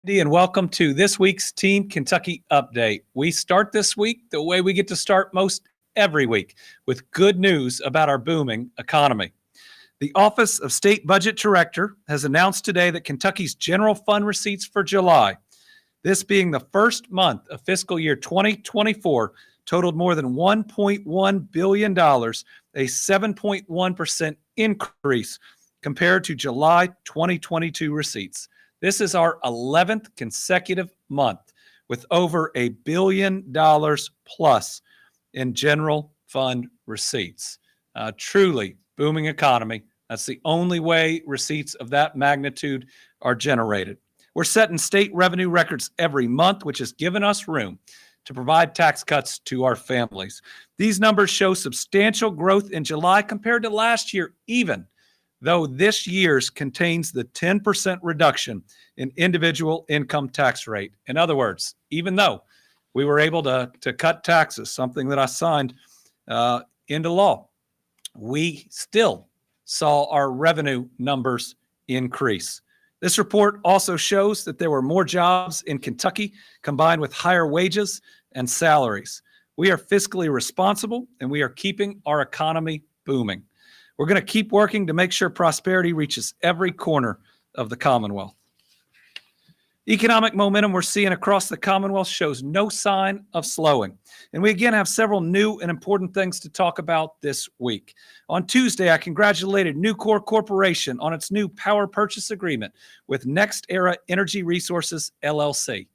And welcome to this week's Team Kentucky Update. We start this week the way we get to start most every week, with good news about our booming economy. The Office of State Budget Director has announced today that Kentucky's general fund receipts for July, this being the first month of fiscal year 2024, totaled more than $1.1 billion, a 7.1% increase compared to July 2022 receipts. This is our 11th consecutive month with over $1 billion plus in general fund receipts. Truly booming economy. That's the only way receipts of that magnitude are generated. We're setting state revenue records every month, which has given us room to provide tax cuts to our families. These numbers show substantial growth in July compared to last year, even though this year's contains the 10% reduction in individual income tax rate. In other words, even though we were able to cut taxes, something that I signed into law, we still saw our revenue numbers increase. This report also shows that there were more jobs in Kentucky combined with higher wages and salaries. We are fiscally responsible and we are keeping our economy booming. We're going to keep working to make sure prosperity reaches every corner of the Commonwealth. Economic momentum we're seeing across the Commonwealth shows no sign of slowing. And we again have several new and important things to talk about this week. On Tuesday, I congratulated Nucor Corporation on its new power purchase agreement with NextEra Energy Resources, LLC.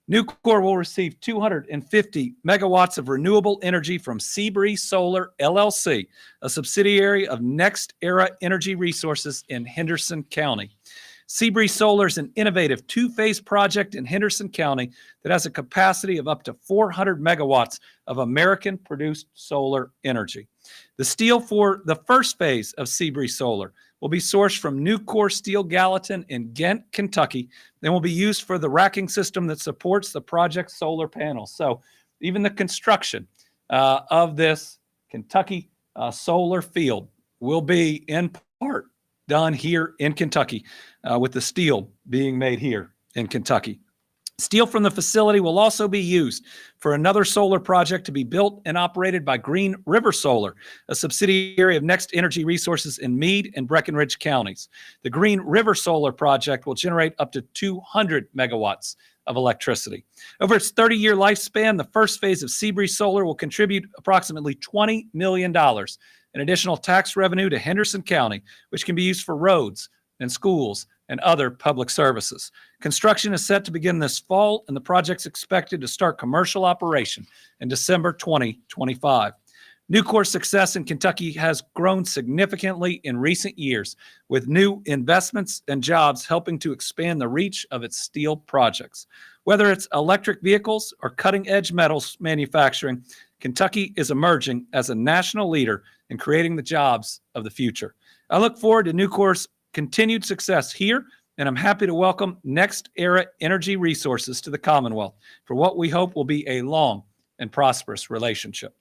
Nucor will receive 250 megawatts of renewable energy from Seabreeze Solar, LLC, a subsidiary of NextEra Energy Resources in Henderson County. Seabreeze Solar is an innovative two-phase project in Henderson County that has a capacity of up to 400 megawatts of American-produced solar energy. The steel for the first phase of Seabreeze Solar will be sourced from Nucor Steel Gallatin in Ghent, Kentucky, and will be used for the racking system that supports the project's solar panels. So even the construction of this Kentucky solar field will be in part done here in Kentucky, with the steel being made here in Kentucky. Steel from the facility will also be used for another solar project to be built and operated by Green River Solar, a subsidiary of Next Energy Resources in Meade and Breckinridge counties. The Green River Solar project will generate up to 200 megawatts of electricity. Over its 30-year lifespan, the first phase of Seabreeze Solar will contribute approximately $20 million in additional tax revenue to Henderson County, which can be used for roads and schools and other public services. Construction is set to begin this fall, and the project's expected to start commercial operation in December 2025. Nucor's success in Kentucky has grown significantly in recent years, with new investments and jobs helping to expand the reach of its steel projects. Whether it's electric vehicles or cutting-edge metals manufacturing, Kentucky is emerging as a national leader in creating the jobs of the future. I look forward to Nucor's continued success here, and I'm happy to welcome NextEra Energy Resources to the Commonwealth for what we hope will be a long and prosperous relationship.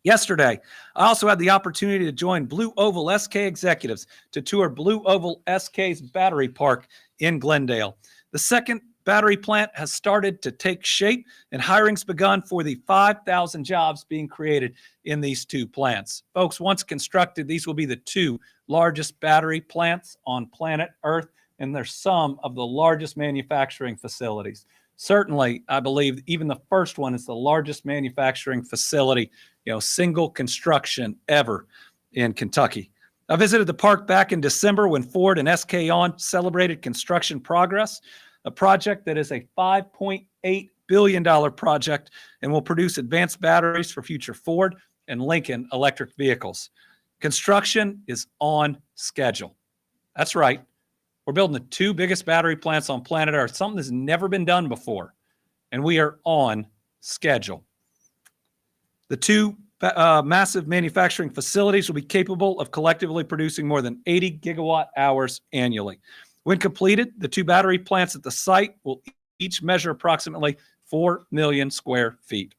Yesterday, I also had the opportunity to join Blue Oval SK executives to tour Blue Oval SK's battery park in Glendale. The second battery plant has started to take shape, and hiring's begun for the 5,000 jobs being created in these two plants. Folks, once constructed, these will be the two largest battery plants on planet Earth, and they're some of the largest manufacturing facilities. Certainly, I believe even the first one is the largest manufacturing facility, single construction ever in Kentucky. I visited the park back in December when Ford and SK On celebrated construction progress, a project that is a $5.8 billion project and will produce advanced batteries for future Ford and Lincoln electric vehicles. Construction is on schedule. That's right. We're building the two biggest battery plants on planet Earth, something that's never been done before, and we are on schedule. The two massive manufacturing facilities will be capable of collectively producing more than 80 gigawatt hours annually. When completed, the two battery plants at the site will each measure approximately 4 million square feet.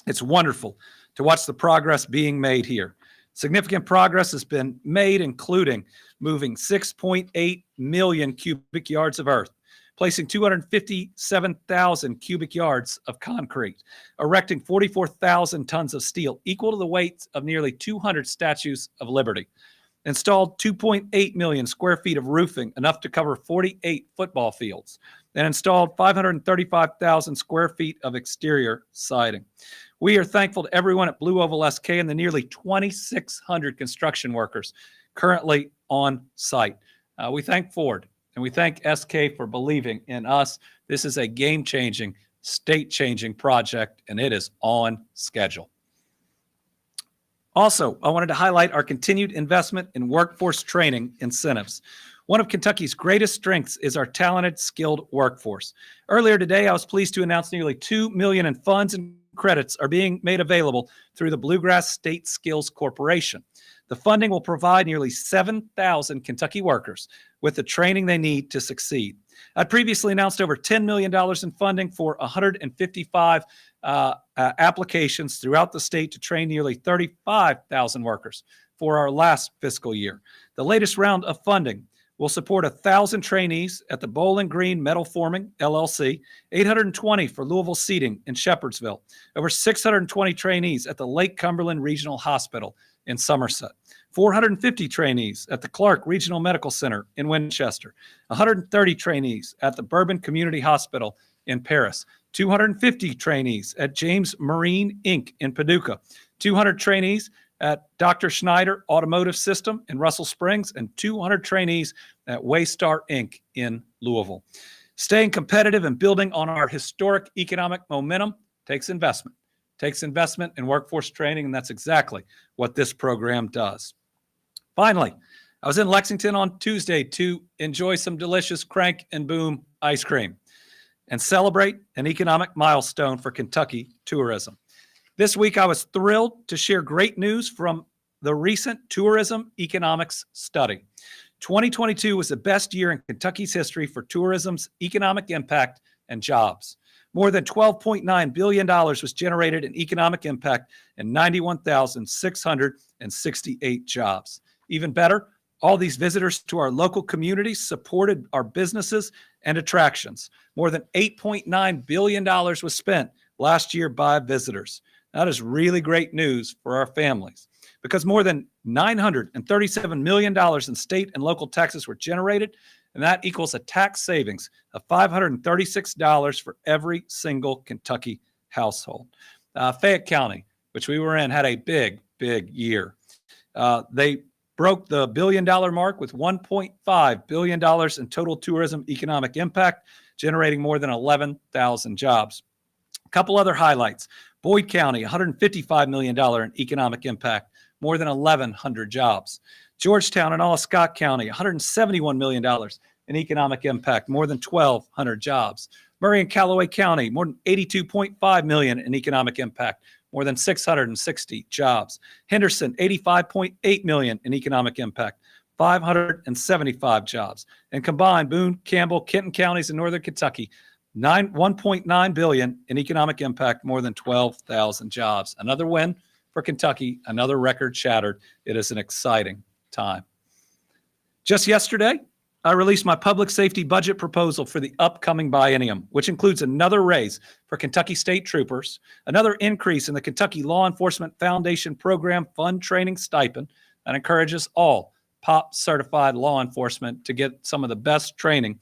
It's wonderful to watch the progress being made here. Significant progress has been made, including moving 6.8 million cubic yards of earth, placing 257,000 cubic yards of concrete, erecting 44,000 tons of steel, equal to the weight of nearly 200 statues of liberty, installed 2.8 million square feet of roofing, enough to cover 48 football fields, and installed 535,000 square feet of exterior siding. We are thankful to everyone at Blue Oval SK and the nearly 2,600 construction workers currently on site. We thank Ford and we thank SK for believing in us. This is a game-changing, state-changing project, and it is on schedule. Also, I wanted to highlight our continued investment in workforce training incentives. One of Kentucky's greatest strengths is our talented, skilled workforce. Earlier today, I was pleased to announce nearly $2 million in funds and credits are being made available through the Bluegrass State Skills Corporation. The funding will provide nearly 7,000 Kentucky workers with the training they need to succeed. I previously announced over $10 million in funding for 155 applications throughout the state to train nearly 35,000 workers for our last fiscal year. The latest round of funding will support 1,000 trainees at the Bowling Green Metal Forming, LLC, 820 for Louisville Seating in Shepherdsville, over 620 trainees at the Lake Cumberland Regional Hospital in Somerset, 450 trainees at the Clark Regional Medical Center in Winchester, 130 trainees at the Bourbon Community Hospital in Paris, 250 trainees at James Marine Inc. in Paducah, 200 trainees at Dr. Schneider Automotive System in Russell Springs, and 200 trainees at Waystar Inc. in Louisville. Staying competitive and building on our historic economic momentum takes investment. Takes investment in workforce training, and that's exactly what this program does. Finally, I was in Lexington on Tuesday to enjoy some delicious Crank and Boom ice cream and celebrate an economic milestone for Kentucky tourism. This week, I was thrilled to share great news from the recent tourism economics study. 2022 was the best year in Kentucky's history for tourism's economic impact and jobs. More than $12.9 billion was generated in economic impact and 91,668 jobs. Even better, all these visitors to our local communities supported our businesses and attractions. More than $8.9 billion was spent last year by visitors. That is really great news for our families because more than $937 million in state and local taxes were generated, and that equals a tax savings of $536 for every single Kentucky household. Fayette County, which we were in, had a big year. They broke the billion-dollar mark with $1.5 billion in total tourism economic impact, generating more than 11,000 jobs. A couple other highlights. Boyd County, $155 million in economic impact, more than 1,100 jobs. Georgetown and All Scott County, $171 million in economic impact, more than 1,200 jobs. Murray and Callaway County, more than $82.5 million in economic impact, more than 660 jobs. Henderson, $85.8 million in economic impact, 575 jobs. And combined, Boone, Campbell, Kenton counties in northern Kentucky, $1.9 billion in economic impact, more than 12,000 jobs. Another win for Kentucky, another record shattered. It is an exciting time. Just yesterday, I released my public safety budget proposal for the upcoming biennium, which includes another raise for Kentucky State Troopers, another increase in the Kentucky Law Enforcement Foundation Program Fund Training Stipend that encourages all POP certified law enforcement to get some of the best training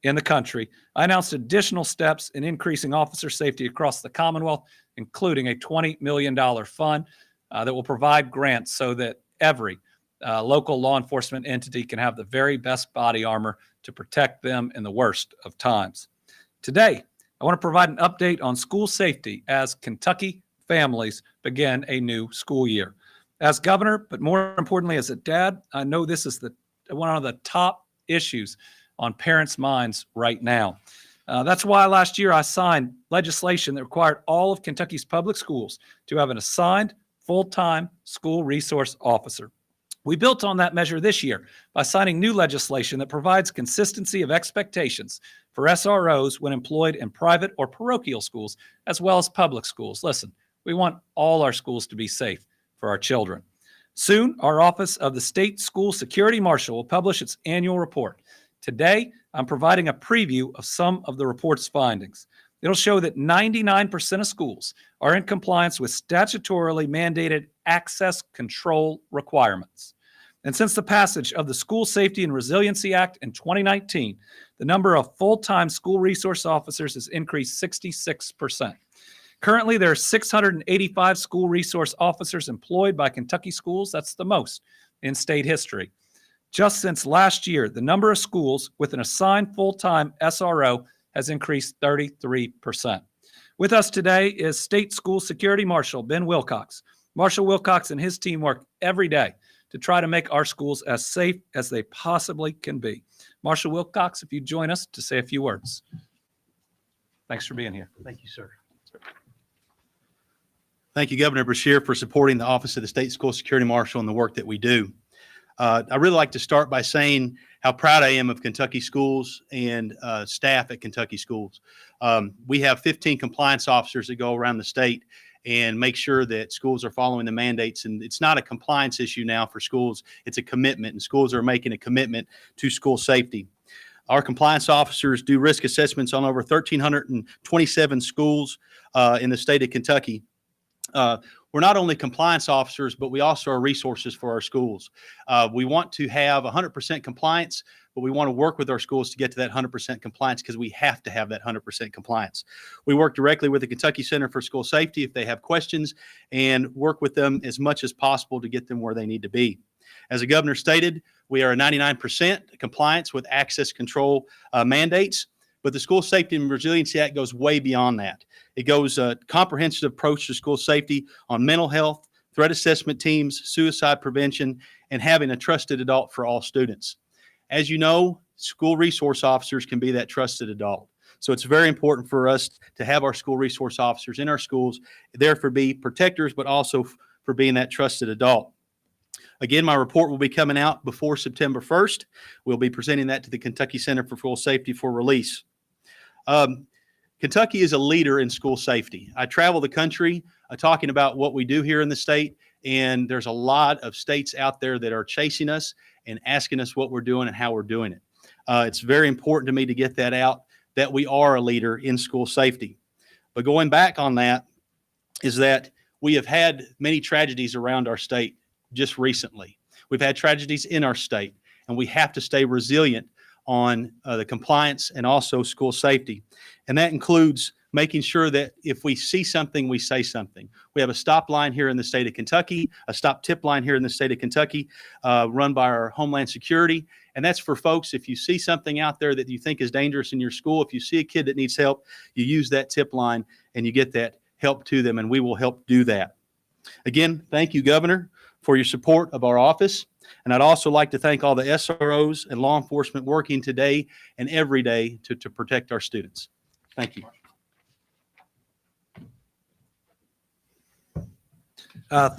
in the country. I announced additional steps in increasing officer safety across the Commonwealth, including a $20 million fund that will provide grants so that every local law enforcement entity can have the very best body armor to protect them in the worst of times. Today, I want to provide an update on school safety as Kentucky families begin a new school year. As governor, but more importantly as a dad, I know this is one of the top issues on parents' minds right now. That's why last year I signed legislation that required all of Kentucky's public schools to have an assigned full-time school resource officer. We built on that measure this year by signing new legislation that provides consistency of expectations for SROs when employed in private or parochial schools, as well as public schools. Listen, we want all our schools to be safe for our children. Soon, our Office of the State School Security Marshal will publish its annual report. Today, I'm providing a preview of some of the report's findings. It'll show that 99% of schools are in compliance with statutorily mandated access control requirements. And since the passage of the School Safety and Resiliency Act in 2019, the number of full-time school resource officers has increased 66%. Currently, there are 685 school resource officers employed by Kentucky schools. That's the most in state history. Just since last year, the number of schools with an assigned full-time SRO has increased 33%. With us today is State School Security Marshal Ben Wilcox. Marshal Wilcox and his team work every day to try to make our schools as safe as they possibly can be. Marshal Wilcox, if you join us to say a few words. Thanks for being here. Thank you, sir. Thank you, Governor Beshear, for supporting the Office of the State School Security Marshal and the work that we do. I really like to start by saying how proud I am of Kentucky schools and staff at Kentucky schools. We have 15 compliance officers that go around the state and make sure that schools are following the mandates. And it's not a compliance issue now for schools. It's a commitment, and schools are making a commitment to school safety. Our compliance officers do risk assessments on over 1,327 schools in the state of Kentucky. We're not only compliance officers, but we also are resources for our schools. We want to have 100% compliance, but we want to work with our schools to get to that 100% compliance because we have to have that 100% compliance. We work directly with the Kentucky Center for School Safety if they have questions, and work with them as much as possible to get them where they need to be. As the governor stated, we are a 99% compliance with access control mandates. But the School Safety and Resiliency Act goes way beyond that. It goes a comprehensive approach to school safety on mental health, threat assessment teams, suicide prevention, and having a trusted adult for all students. As you know, school resource officers can be that trusted adult. So it's very important for us to have our school resource officers in our schools there for be protectors, but also for being that trusted adult. Again, my report will be coming out before September 1st. We'll be presenting that to the Kentucky Center for School Safety for release. Kentucky is a leader in school safety. I travel the country talking about what we do here in the state, and there's a lot of states out there that are chasing us and asking us what we're doing and how we're doing it. It's very important to me to get that out, that we are a leader in school safety. But going back on that is that we have had many tragedies around our state just recently. We've had tragedies in our state, and we have to stay resilient on the compliance and also school safety. And that includes making sure that if we see something, we say something. We have a stop line here in the state of Kentucky, a stop tip line here in the state of Kentucky, run by our Homeland Security. And that's for folks, if you see something out there that you think is dangerous in your school, if you see a kid that needs help, you use that tip line and you get that help to them, and we will help do that. Again, thank you, Governor, for your support of our office. And I'd also like to thank all the SROs and law enforcement working today and every day to protect our students. Thank you.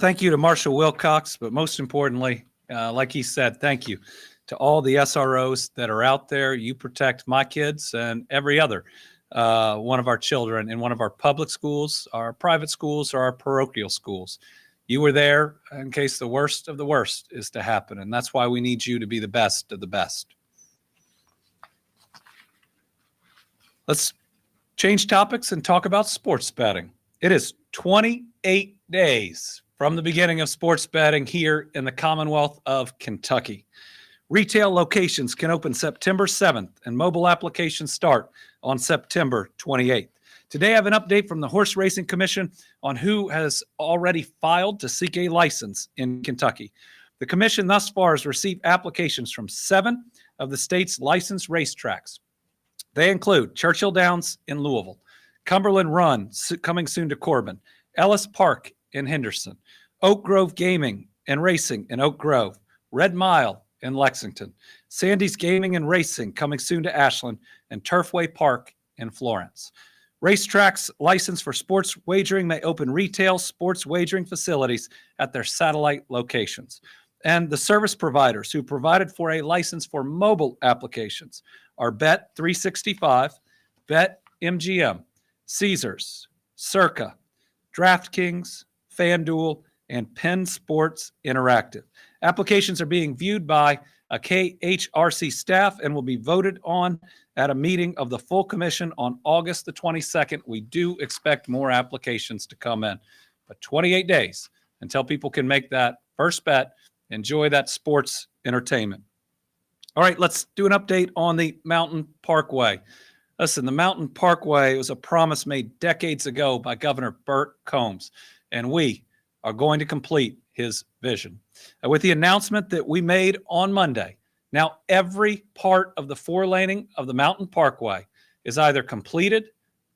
Thank you to Marshal Wilcox, but most importantly, like he said, thank you to all the SROs that are out there. You protect my kids and every other one of our children in one of our public schools, our private schools, or our parochial schools. You were there in case the worst of the worst is to happen, and that's why we need you to be the best of the best. Let's change topics and talk about sports betting. It is 28 days from the beginning of sports betting here in the Commonwealth of Kentucky. Retail locations can open September 7th, and mobile applications start on September 28th. Today, I have an update from the Horse Racing Commission on who has already filed to seek a license in Kentucky. The commission thus far has received applications from 7 of the state's licensed racetracks. They include Churchill Downs in Louisville, Cumberland Run, coming soon to Corbin, Ellis Park in Henderson, Oak Grove Gaming and Racing in Oak Grove, Red Mile in Lexington, Sandy's Gaming and Racing coming soon to Ashland, and Turfway Park in Florence. Racetracks licensed for sports wagering may open retail sports wagering facilities at their satellite locations. And the service providers who provided for a license for mobile applications are Bet365, BetMGM, Caesars, Circa, DraftKings, FanDuel, and Penn Sports Interactive. Applications are being viewed by KHRC staff and will be voted on at a meeting of the full commission on August the 22nd. We do expect more applications to come in, but 28 days until people can make that first bet, enjoy that sports entertainment. All right, let's do an update on the Mountain Parkway. Listen, the Mountain Parkway was a promise made decades ago by Governor Burt Combs, and we are going to complete his vision. With the announcement that we made on Monday, now every part of the four-laning of the Mountain Parkway is either completed,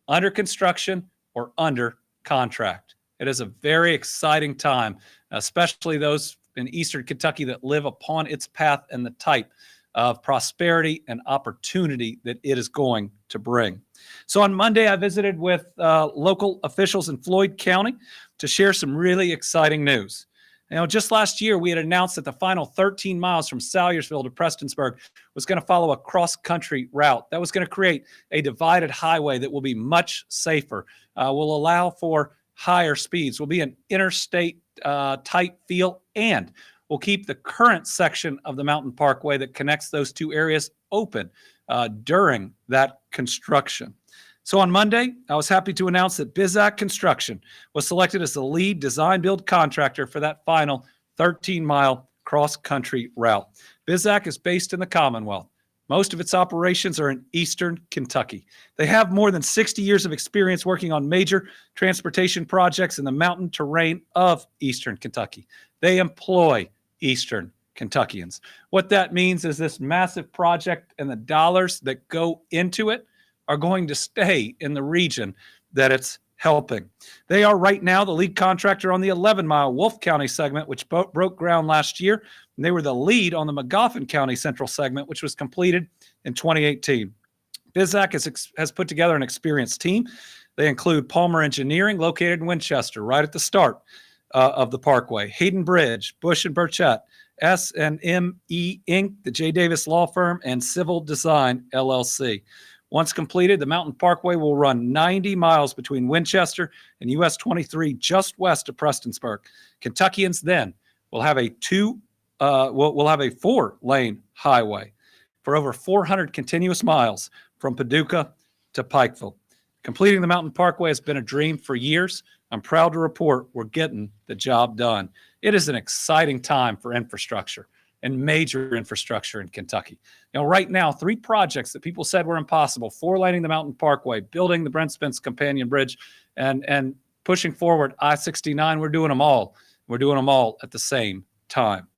under construction, or under contract. It is a very exciting time, especially those in Eastern Kentucky that live upon its path and the type of prosperity and opportunity that it is going to bring. So on Monday, I visited with local officials in Floyd County to share some really exciting news. You know, just last year, we had announced that the final 13 miles from Salyersville to Prestonsburg was going to follow a cross-country route that was going to create a divided highway that will be much safer, will allow for higher speeds, will be an interstate type feel, and will keep the current section of the Mountain Parkway that connects those two areas open during that construction. So on Monday, I was happy to announce that Beshear Construction was selected as the lead design build contractor for that final 13-mile cross-country route. Beshear is based in the Commonwealth. Most of its operations are in Eastern Kentucky. They have more than 60 years of experience working on major transportation projects in the mountain terrain of Eastern Kentucky. They employ Eastern Kentuckians. What that means is this massive project and the dollars that go into it are going to stay in the region that it's helping. They are right now the lead contractor on the 11-mile Wolfe County segment, which broke ground last year, and they were the lead on the Magoffin County Central segment, which was completed in 2018. Beshear has put together an experienced team. They include Palmer Engineering, located in Winchester, right at the start of the Parkway, Hayden Bridge, Bush and Burchett, S&ME Inc., the J. Davis Law Firm, and Civil Design, LLC. Once completed, the Mountain Parkway will run 90 miles between Winchester and US 23 just west of Prestonsburg. Kentuckians then will have a 4-lane highway for over 400 continuous miles from Paducah to Pikeville. Completing the Mountain Parkway has been a dream for years. I'm proud to report we're getting the job done. It is an exciting time for infrastructure and major infrastructure in Kentucky. You know, right now, 3 projects that people said were impossible: 4-laning the Mountain Parkway, building the Brent Spence Companion Bridge, and pushing forward I-69. We're doing them all. We're doing them all at the same time.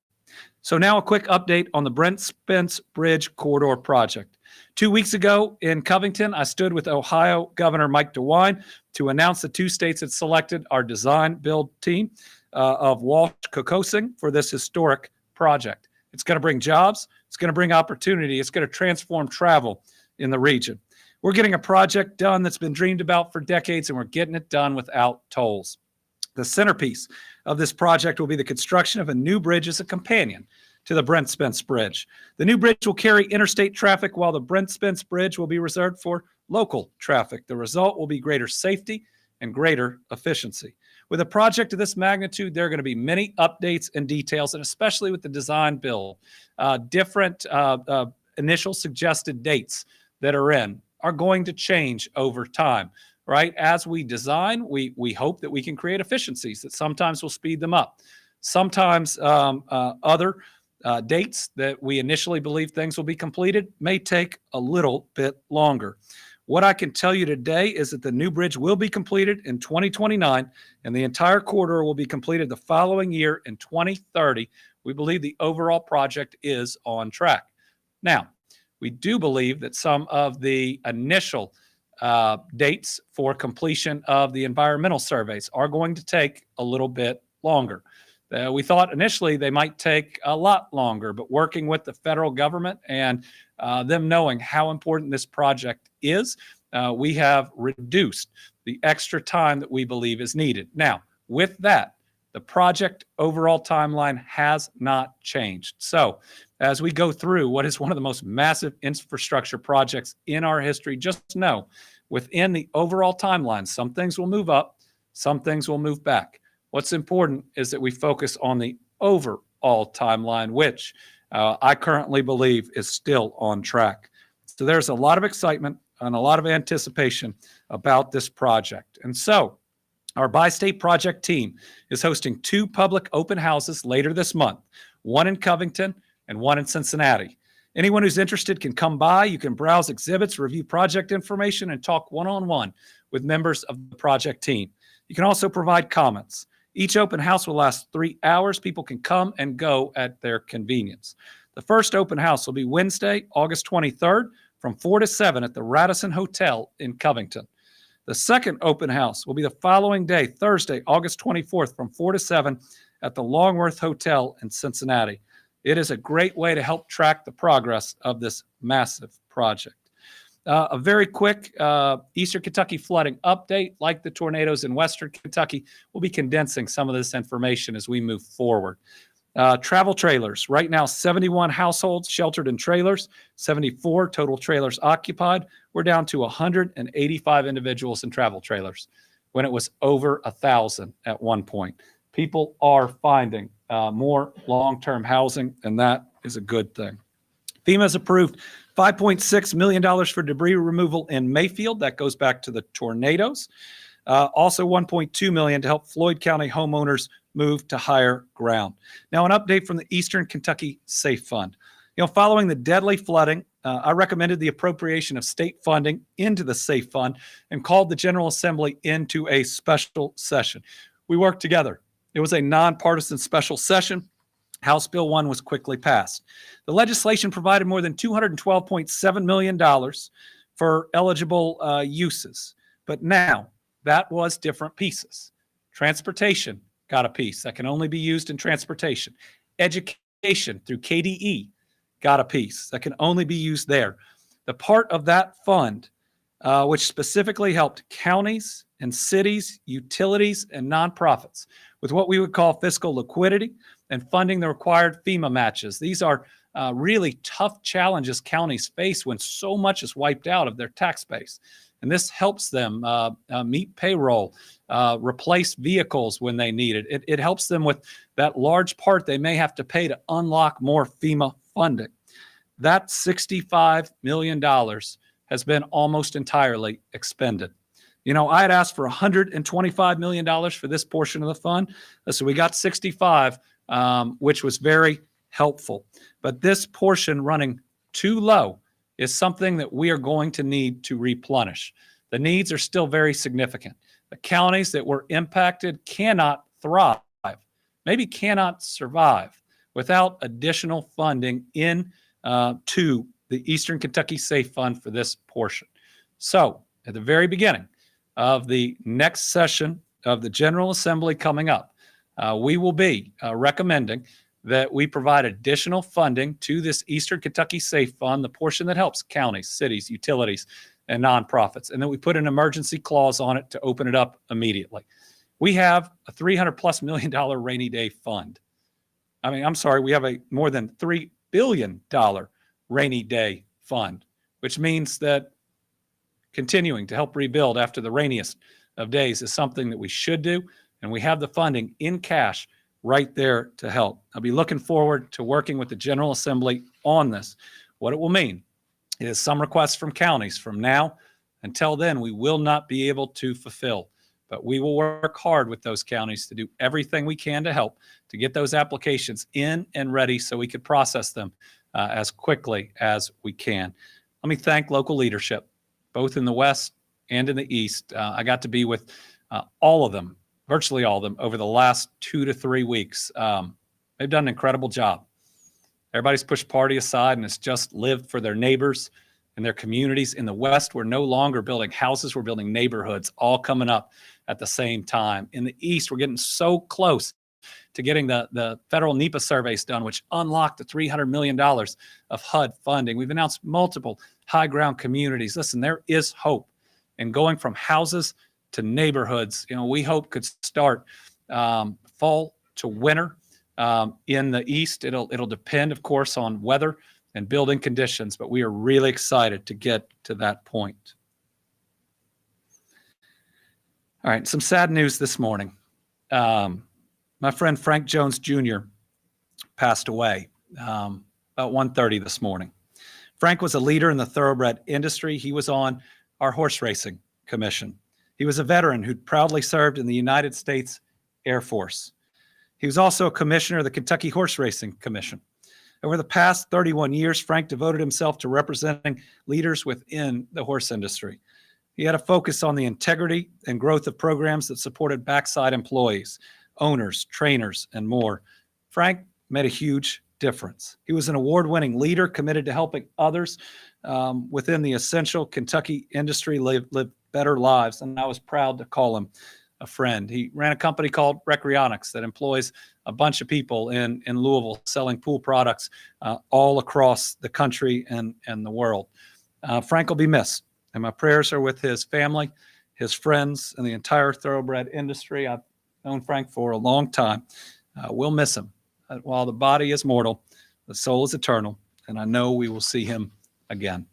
So now a quick update on the Brent Spence Bridge Corridor project. 2 weeks ago in Covington, I stood with Ohio Governor Mike DeWine to announce the 2 states had selected our design build team of Walsh Kokosing for this historic project. It's going to bring jobs. It's going to bring opportunity. It's going to transform travel in the region. We're getting a project done that's been dreamed about for decades, and we're getting it done without tolls. The centerpiece of this project will be the construction of a new bridge as a companion to the Brent Spence Bridge. The new bridge will carry interstate traffic, while the Brent Spence Bridge will be reserved for local traffic. The result will be greater safety and greater efficiency. With a project of this magnitude, there are going to be many updates and details, and especially with the design build, different initial suggested dates that are in are going to change over time, right? As we design, we hope that we can create efficiencies that sometimes will speed them up. Sometimes other dates that we initially believe things will be completed may take a little bit longer. What I can tell you today is that the new bridge will be completed in 2029, and the entire corridor will be completed the following year in 2030. We believe the overall project is on track. Now, we do believe that some of the initial dates for completion of the environmental surveys are going to take a little bit longer. We thought initially they might take a lot longer, but working with the federal government and them knowing how important this project is, we have reduced the extra time that we believe is needed. Now, with that, the project overall timeline has not changed. So as we go through what is one of the most massive infrastructure projects in our history, just know within the overall timeline, some things will move up, some things will move back. What's important is that we focus on the overall timeline, which, I currently believe is still on track. So there's a lot of excitement and a lot of anticipation about this project. And so our Bi-State Project team is hosting 2 public open houses later this month, one in Covington and one in Cincinnati. Anyone who's interested can come by. You can browse exhibits, review project information, and talk one-on-one with members of the project team. You can also provide comments. Each open house will last 3 hours. People can come and go at their convenience. The first open house will be Wednesday, August 23rd from 4 to 7 at the Radisson Hotel in Covington. The second open house will be the following day, Thursday, August 24th from 4 to 7 at the Longworth Hotel in Cincinnati. It is a great way to help track the progress of this massive project. A very quick Eastern Kentucky flooding update. Like the tornadoes in Western Kentucky, we'll be condensing some of this information as we move forward. Travel trailers. Right now, 71 households sheltered in trailers, 74 total trailers occupied. We're down to 185 individuals in travel trailers when it was over 1,000 at one point. People are finding more long-term housing, and that is a good thing. FEMA has approved $5.6 million for debris removal in Mayfield. That goes back to the tornadoes. Also $1.2 million to help Floyd County homeowners move to higher ground. Now, an update from the Eastern Kentucky Safe Fund. Following the deadly flooding, I recommended the appropriation of state funding into the Safe Fund and called the General Assembly into a special session. We worked together. It was a nonpartisan special session. House Bill 1 was quickly passed. The legislation provided more than $212.7 million for eligible uses. But now, that was different pieces. Transportation got a piece that can only be used in transportation. Education through KDE got a piece that can only be used there. The part of that fund, which specifically helped counties and cities, utilities, and nonprofits with what we would call fiscal liquidity and funding the required FEMA matches. These are really tough challenges counties face when so much is wiped out of their tax base. And this helps them meet payroll, replace vehicles when they need it. It helps them with that large part they may have to pay to unlock more FEMA funding. That $65 million has been almost entirely expended. I had asked for $125 million for this portion of the fund. So we got 65, which was very helpful. But this portion running too low is something that we are going to need to replenish. The needs are still very significant. The counties that were impacted cannot thrive, maybe cannot survive without additional funding to the Eastern Kentucky Safe Fund for this portion. So at the very beginning of the next session of the General Assembly coming up, we will be recommending that we provide additional funding to this Eastern Kentucky Safe Fund, the portion that helps counties, cities, utilities, and nonprofits, and then we put an emergency clause on it to open it up immediately. We have a $300+ million rainy day fund. We have a more than $3 billion rainy day fund, which means that continuing to help rebuild after the rainiest of days is something that we should do, and we have the funding in cash right there to help. I'll be looking forward to working with the General Assembly on this. What it will mean is some requests from counties from now until then we will not be able to fulfill, but we will work hard with those counties to do everything we can to help to get those applications in and ready so we could process them as quickly as we can. Let me thank local leadership, both in the West and in the East. I got to be with all of them, virtually all of them, over the last 2 to 3 weeks. They've done an incredible job. Everybody's pushed party aside and has just lived for their neighbors and their communities. In the West, we're no longer building houses, we're building neighborhoods, all coming up at the same time. In the East, we're getting so close to getting the federal NEPA surveys done, which unlocked the $300 million of HUD funding. We've announced multiple high ground communities. Listen, there is hope. And going from houses to neighborhoods, we hope could start fall to winter. In the East, it'll depend, of course, on weather and building conditions, but we are really excited to get to that point. All right, some sad news this morning. My friend Frank Jones Jr. passed away. about 1:30 this morning. Frank was a leader in the thoroughbred industry. He was on our horse racing commission. He was a veteran who proudly served in the United States Air Force. He was also a commissioner of the Kentucky Horse Racing Commission. Over the past 31 years, Frank devoted himself to representing leaders within the horse industry. He had a focus on the integrity and growth of programs that supported backside employees, owners, trainers, and more. Frank made a huge difference. He was an award-winning leader committed to helping others within the essential Kentucky industry live better lives, and I was proud to call him a friend. He ran a company called Recreonics that employs a bunch of people in Louisville selling pool products all across the country and the world. Frank will be missed, and my prayers are with his family, his friends, and the entire thoroughbred industry. I've known Frank for a long time. We'll miss him. While the body is mortal, the soul is eternal, and I know we will see him again.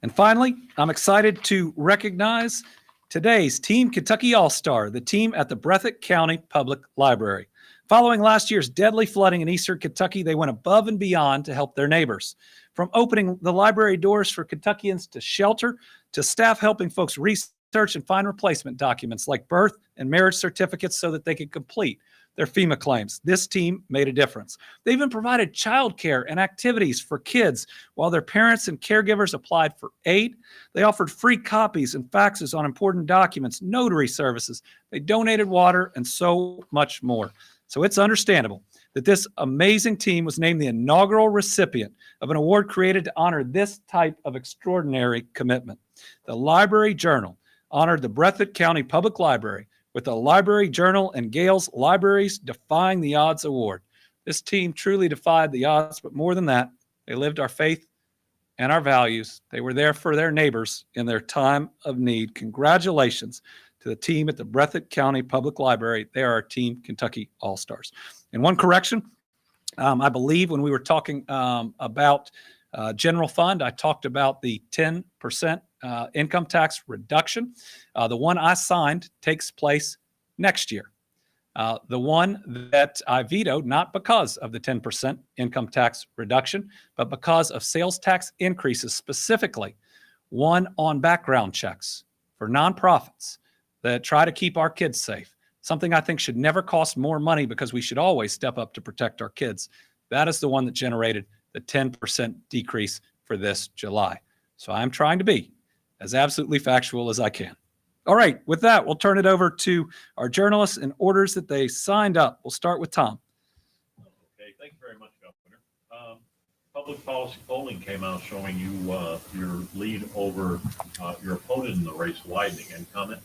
And finally, I'm excited to recognize today's Team Kentucky All-Star, the team at the Breathitt County Public Library. Following last year's deadly flooding in eastern Kentucky, they went above and beyond to help their neighbors. From opening the library doors for Kentuckians to shelter, to staff helping folks research and find replacement documents like birth and marriage certificates so that they could complete their FEMA claims. This team made a difference. They even provided childcare and activities for kids while their parents and caregivers applied for aid. They offered free copies and faxes on important documents, notary services. They donated water and so much more. So it's understandable that this amazing team was named the inaugural recipient of an award created to honor this type of extraordinary commitment. The Library Journal honored the Breathitt County Public Library with the Library Journal and Gale's Libraries Defying the Odds Award. This team truly defied the odds, but more than that, they lived our faith and our values. They were there for their neighbors in their time of need. Congratulations to the team at the Breathitt County Public Library. They are our Team Kentucky All-Stars. And one correction, I believe when we were talking about general fund, I talked about the 10% income tax reduction. The one I signed takes place next year. The one that I vetoed, not because of the 10% income tax reduction, but because of sales tax increases, specifically one on background checks for nonprofits that try to keep our kids safe. Something I think should never cost more money because we should always step up to protect our kids. That is the one that generated the 10% decrease for this July. So I'm trying to be as absolutely factual as I can. All right, with that, we'll turn it over to our journalists in orders that they signed up. We'll start with Tom. Okay, thank you very much, Governor. Public policy polling came out showing you your lead over your opponent in the race widening. Any comment?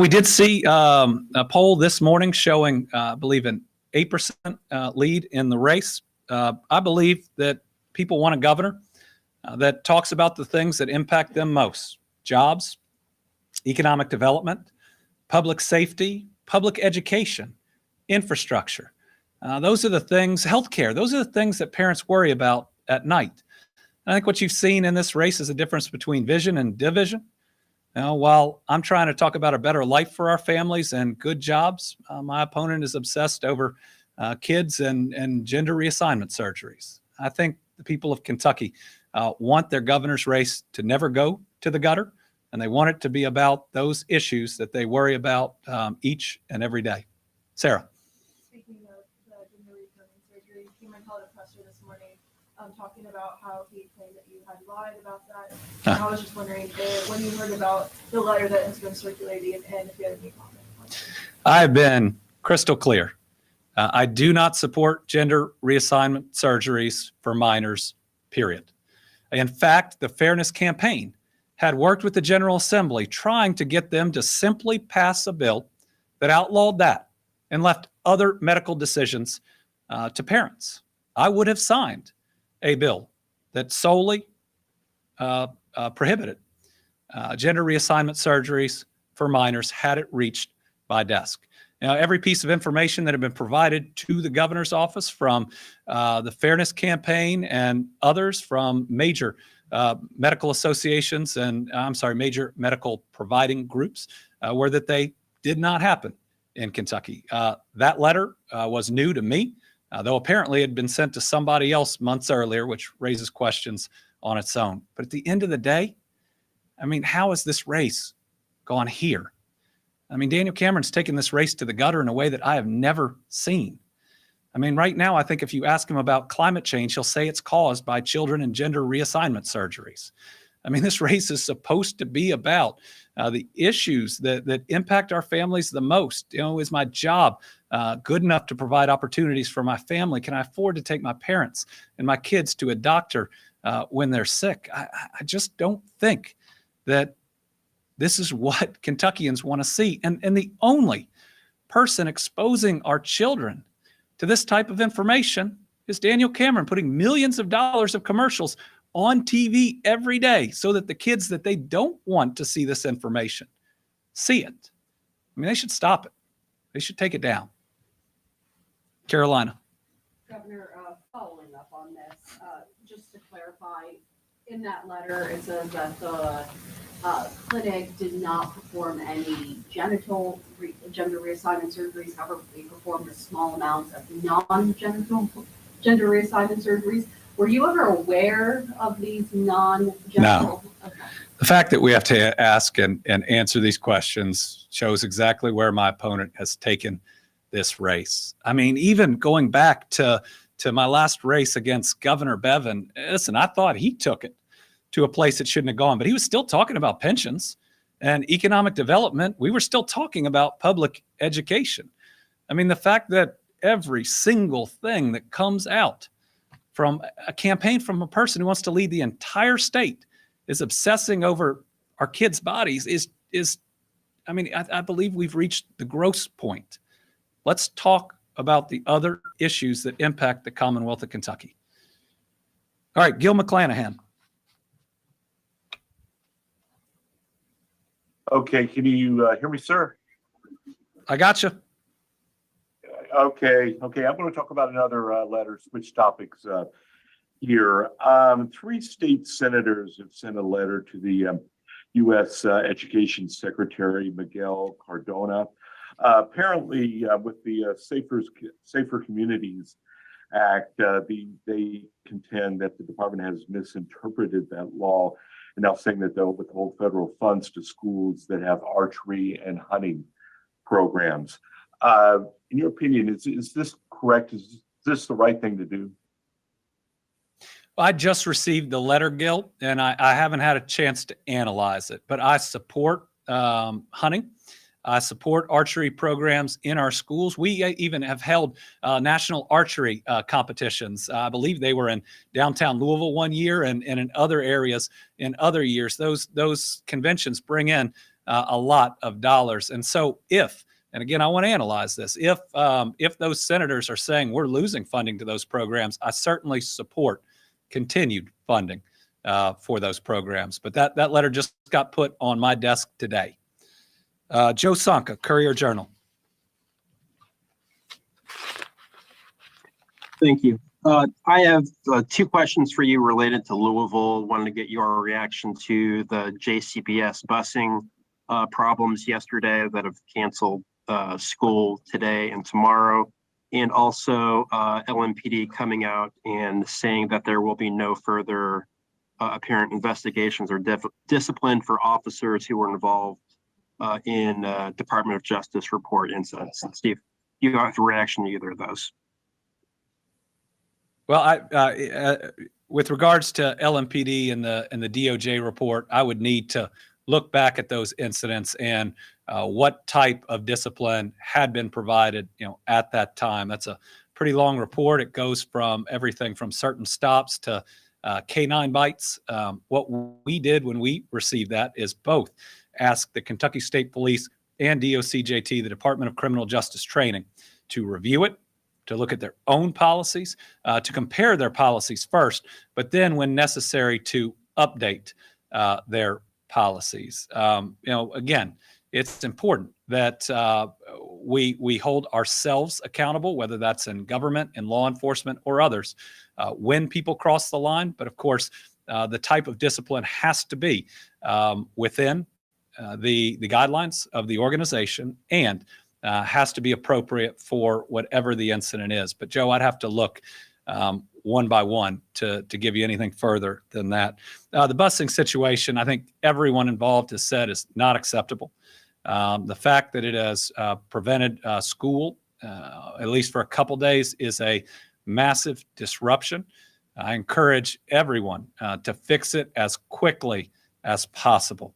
We did see a poll this morning showing, I believe, an 8% lead in the race. I believe that people want a governor that talks about the things that impact them most: jobs, economic development, public safety, public education, infrastructure. Those are the things, healthcare, those are the things that parents worry about at night. I think what you've seen in this race is a difference between vision and division. While I'm trying to talk about a better life for our families and good jobs, my opponent is obsessed over kids and gender reassignment surgeries. I think the people of Kentucky want their governor's race to never go to the gutter, and they want it to be about those issues that they worry about each and every day. Sarah. Speaking of the gender reassignment surgery, Human held a presser this morning talking about how he claimed that you had lied about that. And I was just wondering when you heard about the letter that has been circulating and if you had any comment. I've been crystal clear. I do not support gender reassignment surgeries for minors, period. In fact, the Fairness Campaign had worked with the General Assembly trying to get them to simply pass a bill that outlawed that and left other medical decisions to parents. I would have signed a bill that solely prohibited gender reassignment surgeries for minors had it reached my desk. Now, every piece of information that had been provided to the governor's office from the Fairness Campaign and others from major medical associations and major medical providing groups were that they did not happen in Kentucky. That letter was new to me. though apparently it had been sent to somebody else months earlier, which raises questions on its own. But at the end of the day, I mean, how has this race gone here? I mean, Daniel Cameron's taken this race to the gutter in a way that I have never seen. I mean, right now, I think if you ask him about climate change, he'll say it's caused by children and gender reassignment surgeries. I mean, this race is supposed to be about the issues that impact our families the most. You know, is my job good enough to provide opportunities for my family? Can I afford to take my parents and my kids to a doctor when they're sick? I just don't think that this is what Kentuckians want to see. And the only person exposing our children to this type of information is Daniel Cameron, putting millions of dollars of commercials on TV every day so that the kids that they don't want to see this information see it. I mean, they should stop it. They should take it down. Carolina. Governor, following up on this, just to clarify, in that letter, it says that the clinic did not perform any gender reassignment surgeries. However, they performed a small amount of non-genital gender reassignment surgeries. Were you ever aware of these non-genital? No. Okay. The fact that we have to ask and answer these questions shows exactly where my opponent has taken this race. I mean, even going back to my last race against Governor Bevin, listen, I thought he took it to a place it shouldn't have gone, but he was still talking about pensions and economic development. We were still talking about public education. I mean, the fact that every single thing that comes out from a campaign from a person who wants to lead the entire state is obsessing over our kids' bodies is I mean, I believe we've reached the gross point. Let's talk about the other issues that impact the Commonwealth of Kentucky. All right, Gil McClanahan. Okay, can you hear me, sir? I got you. Okay, I'm going to talk about another letter, switch topics here. 3 state senators have sent a letter to the U.S. Education Secretary, Miguel Cardona. Apparently, with the Safer Communities Act, they contend that the department has misinterpreted that law, and now saying that they'll withhold federal funds to schools that have archery and hunting programs. In your opinion, is this correct? Is this the right thing to do? I just received the letter, Gil, and I haven't had a chance to analyze it, but I support hunting. I support archery programs in our schools. We even have held national archery competitions. I believe they were in downtown Louisville one year and in other areas in other years. Those conventions bring in a lot of dollars. And so and again, I want to analyze this, if those senators are saying we're losing funding to those programs, I certainly support continued funding for those programs. But that letter just got put on my desk today. Joe Sonka, Courier-Journal. Thank you. I have 2 questions for you related to Louisville. Wanted to get your reaction to the JCPS busing problems yesterday that have canceled school today and tomorrow, and also LMPD coming out and saying that there will be no further apparent investigations or discipline for officers who were involved in Department of Justice report incidents. Steve, you have a reaction to either of those? Well, with regards to LMPD and the DOJ report, I would need to look back at those incidents and what type of discipline had been provided, at that time. That's a pretty long report. It goes from everything from certain stops to canine bites. What we did when we received that is both ask the Kentucky State Police and DOCJT, the Department of Criminal Justice Training, to review it, to look at their own policies, to compare their policies first, but then when necessary to update their policies. Again, it's important that we hold ourselves accountable, whether that's in government, in law enforcement, or others, when people cross the line. But of course, the type of discipline has to be within the guidelines of the organization and has to be appropriate for whatever the incident is. But Joe, I'd have to look one by one to give you anything further than that. The busing situation, I think everyone involved has said is not acceptable. The fact that it has prevented school, at least for a couple days, is a massive disruption. I encourage everyone to fix it as quickly as possible.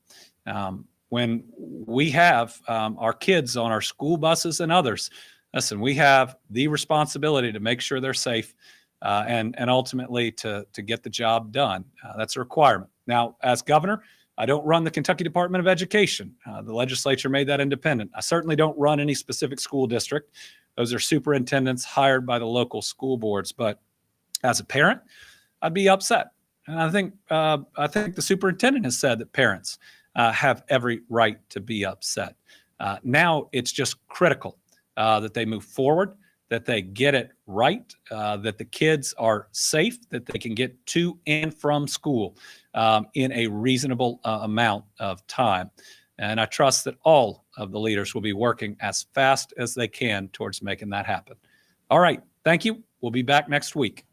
When we have our kids on our school buses and others, listen, we have the responsibility to make sure they're safe and ultimately to get the job done. That's a requirement. Now, as governor, I don't run the Kentucky Department of Education. The legislature made that independent. I certainly don't run any specific school district. Those are superintendents hired by the local school boards. But as a parent, I'd be upset. And I think the superintendent has said that parents have every right to be upset. Now it's just critical that they move forward, that they get it right, that the kids are safe, that they can get to and from school in a reasonable amount of time. And I trust that all of the leaders will be working as fast as they can towards making that happen. All right. Thank you. We'll be back next week.